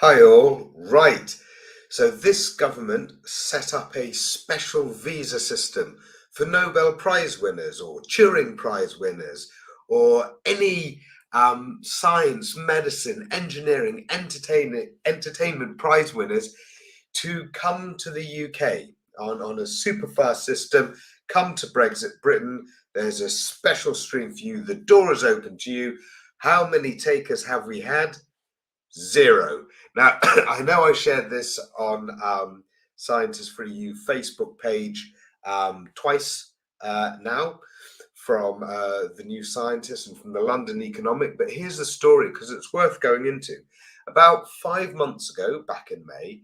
Hi all. Right. So this government set up a special visa system for Nobel Prize winners or Turing Prize winners or any science, medicine, engineering, entertainment prize winners to come to the UK on a super fast system, come to Brexit Britain. There's a special stream for you. The door is open to you. How many takers have we had? Zero. Now, I know I shared this on Scientists for You Facebook page twice now from the New Scientist and from the London Economic, but here's the story because it's worth going into. About 5 months ago, back in May,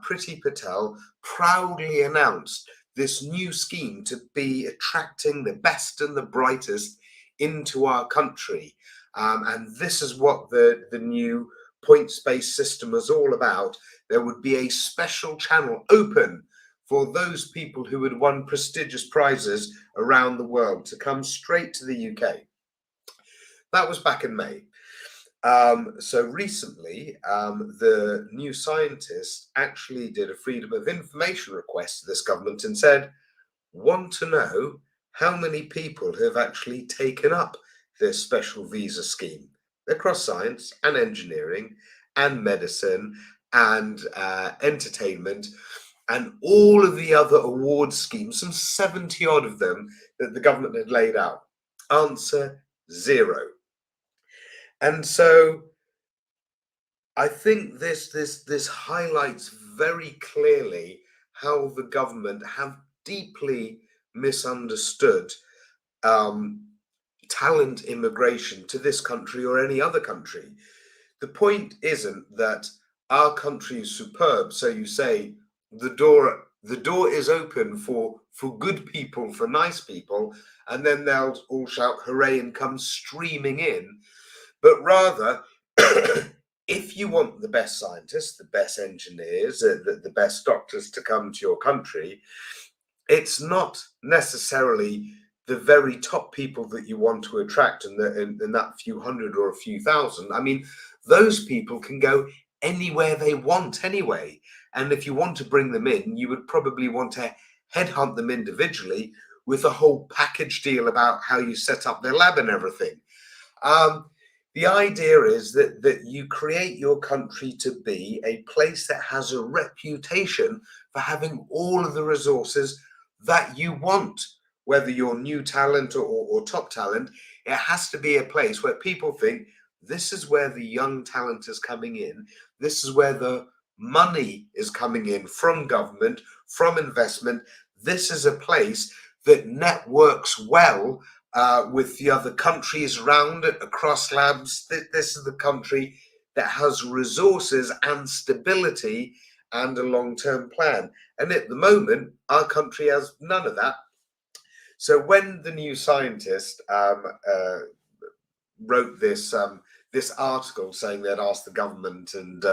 Priti Patel proudly announced this new scheme to be attracting the best and the brightest into our country. And this is what the new points-based system was all about. There would be a special channel open for those people who had won prestigious prizes around the world to come straight to the UK. That was back in May. So recently, the New Scientist actually did a Freedom of Information request to this government and said, want to know how many people have actually taken up this special visa scheme across science and engineering and medicine and entertainment and all of the other award schemes, some 70 odd of them that the government had laid out. Answer: zero. And so I think this highlights very clearly how the government have deeply misunderstood talent immigration to this country or any other country. The point isn't that our country is superb, so you say the door is open for good people, for nice people, and then they'll all shout hooray and come streaming in. But rather, if you want the best scientists, the best engineers, the best doctors to come to your country, it's not necessarily the very top people that you want to attract in that few hundred or a few thousand. I mean, those people can go anywhere they want anyway. And if you want to bring them in, you would probably want to headhunt them individually with a whole package deal about how you set up their lab and everything. The idea is that you create your country to be a place that has a reputation for having all of the resources that you want, whether you're new talent or top talent. It has to be a place where people think this is where the young talent is coming in. This is where the money is coming in from government, from investment. This is a place that networks well with the other countries around it, across labs. This is the country that has resources and stability and a long-term plan. And at the moment, our country has none of that. So when the New Scientist wrote this article saying they'd asked the government and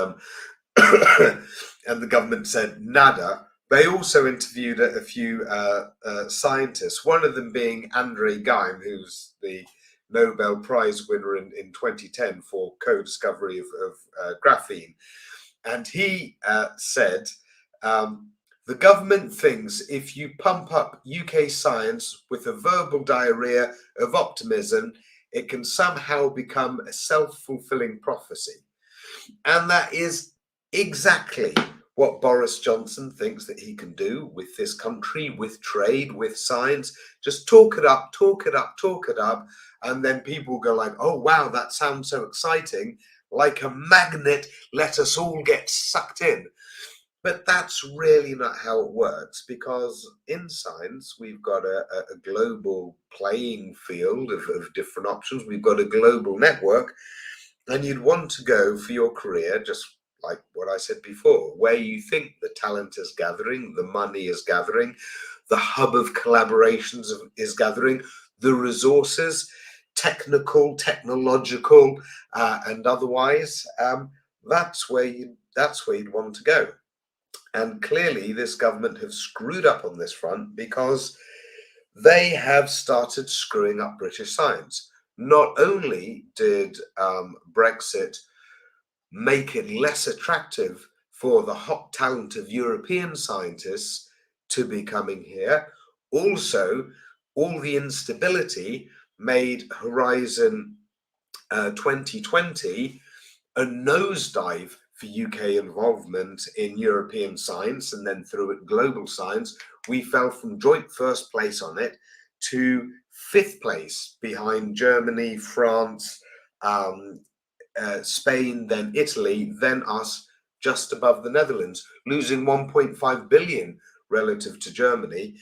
and the government said nada, they also interviewed a few scientists, one of them being Andrei Geim, who's the Nobel Prize winner in 2010 for co-discovery of graphene. And he said, the government thinks if you pump up UK science with a verbal diarrhea of optimism, it can somehow become a self-fulfilling prophecy. And that is exactly what Boris Johnson thinks that he can do with this country, with trade, with science. Just talk it up, talk it up, talk it up. And then people go like, oh, wow, that sounds so exciting. Like a magnet, let us all get sucked in. But that's really not how it works, because in science, we've got a global playing field of different options. We've got a global network, and you'd want to go for your career, just like what I said before, where you think the talent is gathering, the money is gathering, the hub of collaborations is gathering, the resources, technical, technological, and otherwise. That's where you'd want to go. And clearly, this government have screwed up on this front because they have started screwing up British science. Not only did Brexit make it less attractive for the hot talent of European scientists to be coming here. Also, all the instability made Horizon 2020 a nosedive for UK involvement in European science and then through it global science. We fell from joint first place on it to fifth place behind Germany, France, Spain, then Italy, then us, just above the Netherlands, losing 1.5 billion relative to Germany.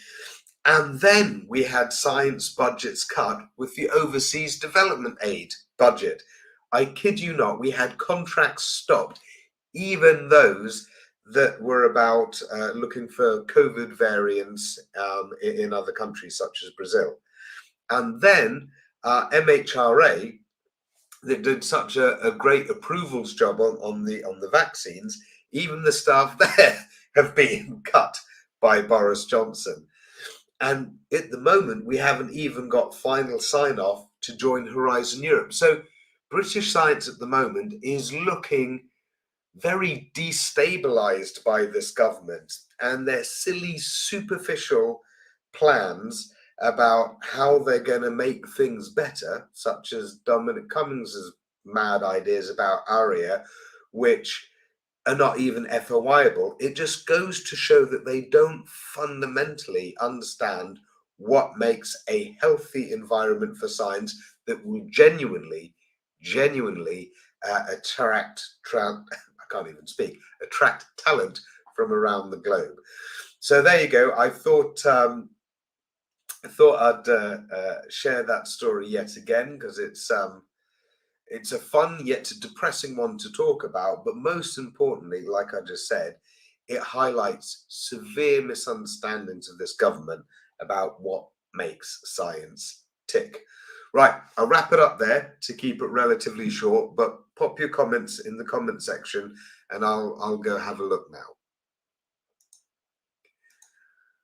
And then we had science budgets cut with the overseas development aid budget. I kid you not, we had contracts stopped, even those that were about looking for COVID variants in other countries such as Brazil. And then MHRA, that did such a great approvals job on the vaccines, even the staff there have been cut by Boris Johnson. And at the moment, we haven't even got final sign off to join Horizon Europe. So British science at the moment is looking very destabilized by this government and their silly, superficial plans about how they're going to make things better, such as Dominic Cummings's mad ideas about ARIA, which are not even FOIable. It just goes to show that they don't fundamentally understand what makes a healthy environment for science that will genuinely attract I can't even speak, attract talent from around the globe. So there you go. I thought I'd share that story yet again because it's a fun yet a depressing one to talk about. But most importantly, like I just said, it highlights severe misunderstandings of this government about what makes science tick. Right, I'll wrap it up there to keep it relatively short, but pop your comments in the comment section and I'll go have a look now.